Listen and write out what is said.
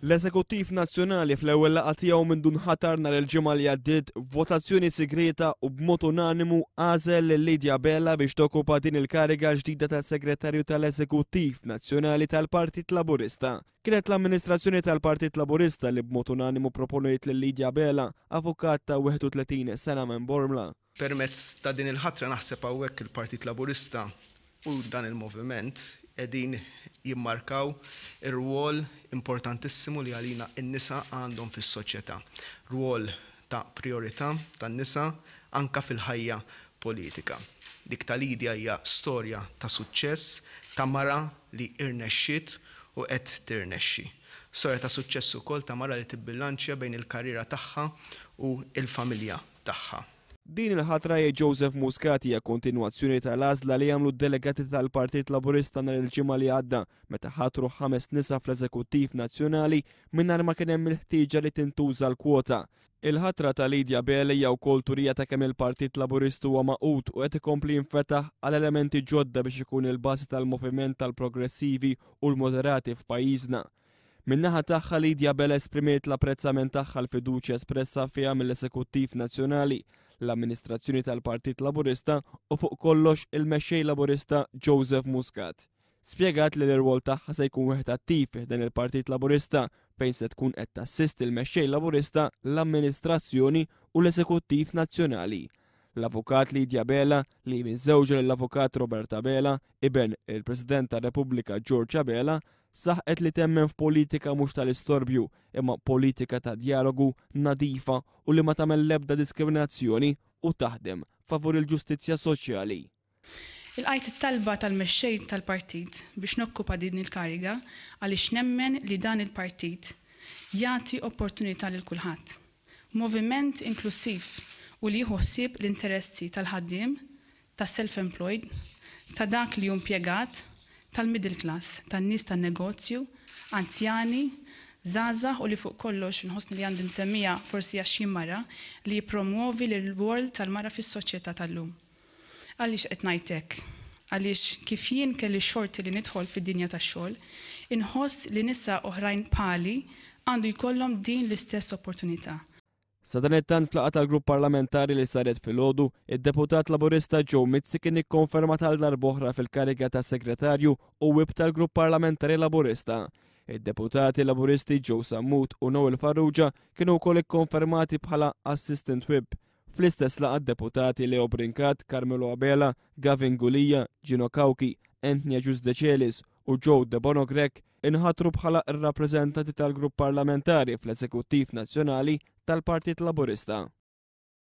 L-Eżekuttiv Nazzjonali fl-ewwel laqgħa tiegħu minn nħatar nhar il-ġimgħa li għaddiet votazzjoni segreta u b'mod unanimu għażel lil Lidja Bella biex tokkupa din il-kariga ġdida tas-Segretarju tal-Eżekuttiv Nazzjonali tal-Partit Laburista. Kienet l-amministrazzjoni tal-Partit Laburista li b'mod unanimu proponiet lil Lidja Bella, avukat ta' 31 sena minn Bormla. Permezz ta' din il-ħatra naħseb hawnhekk il-Partit Laburista u dan il-moviment qegħdin jimmarkaw ir-rwol importantissimu li għalina n-nisa għandhom fis-soċjetà. Rwol ta' priorità tan-nisa anka fil-ħajja politika. Dik ta' Lidja hija storja ta' suċċess ta' mara li irnexxiet u qed tirnexxi. Storja ta' suċċess ukoll ta' mara li tibbilanċja bejn il-karriera tagħha u l-familja tagħha. Din il-ħatra Joseph Muscat hija kontinwazzjoni tal-għażla li jagħmlu d-delegati tal-Partit Laburista nhar il-ġimgħa li għadda meta ħatru 5 nisa fl-Eżekuttiv Nazzjonali mingħajr ma kien hemm il-ħtieġa li tintuża l-kwota. Il-ħatra ta' Lidja Bella hija wkoll turija ta' kemm il-Partit Laburista huwa maqut u qed ikompli jinfetaħ għal elementi ġodda biex ikun il-bażi tal-moviment tal-progressivi u l-moderati f'pajjiżna. Min-naħa tagħha Lidja Bella esprimiet l-apprezzament tagħha l-fiduċja espressa fiha mill-Eżekuttiv Nazzjonali, l-amministrazzjoni tal-Partit Laburista u fuq kollox il-mexxej Laburista Joseph Muscat. Spjegat li l-irwol tagħha se jkun wieħed attiv dan il-Partit Laburista fejn se tkun qed tassisti l-mexxej Laburista, l-amministrazzjoni u l-Eżekuttiv Nazzjonali. L-avukat Lidja Bella li miżewġa lill-avukat Roberta Bella iben il-President tar-Repubblika George Bella saħqet li temmen f'politika mhux tal-istorbju imma politika ta' dialogu nadifa u li ma tagħmel l-ebda diskriminazzjoni u taħdem favur il-ġustizzja soċjali. Ilqajt it-talba tal-mexxej tal-partit biex nokkupa din il-kariga għaliex nemmen li dan il-partit jagħti opportunità lil kulħadd. Moviment inklusiv u li jieħu ħsieb l-interessi tal-ħaddiem, tas-self-employed, ta' dak li hu impjegat, tal-middle class, tan-nies tan-negozju, anzjani, żgħażagħ u li fuq kollox inħossni li għandi nsemmija forsi għax mara li jippromuovi l-rwol tal-mara fis-soċjetà tal-lum. Għaliex qed ngħid hekk? Għaliex kif jien kelli xorti li nidħol fid-dinja tax-xogħol, inħoss li nisa oħrajn bħali għandu jkollhom din l-istess opportunità. Sa dan it-tant fl-laqgħa tal-grupp parlamentari li saret filgħodu, id-deputat Laburista Joe Mizzi kien ikkonfermat għal darb'oħra fil-kariga ta' segretarju u wib tal-grupp parlamentari Laburista. Id-deputati Laburisti Joe Sammut u Noel Farrugia kienu wkoll ikkonfermati bħala assistant whip. Fl-istess laqgħa deputati Leo Brincat, Carmelo Abela, Gavin Gulija, Gino Kawki, Anthony Giusdecelis u Joe De Bono Grek inħatru bħala r-rappreżentanti tal-grupp parlamentari fl-Eżekuttiv Nazzjonali tal-Partit Laburista.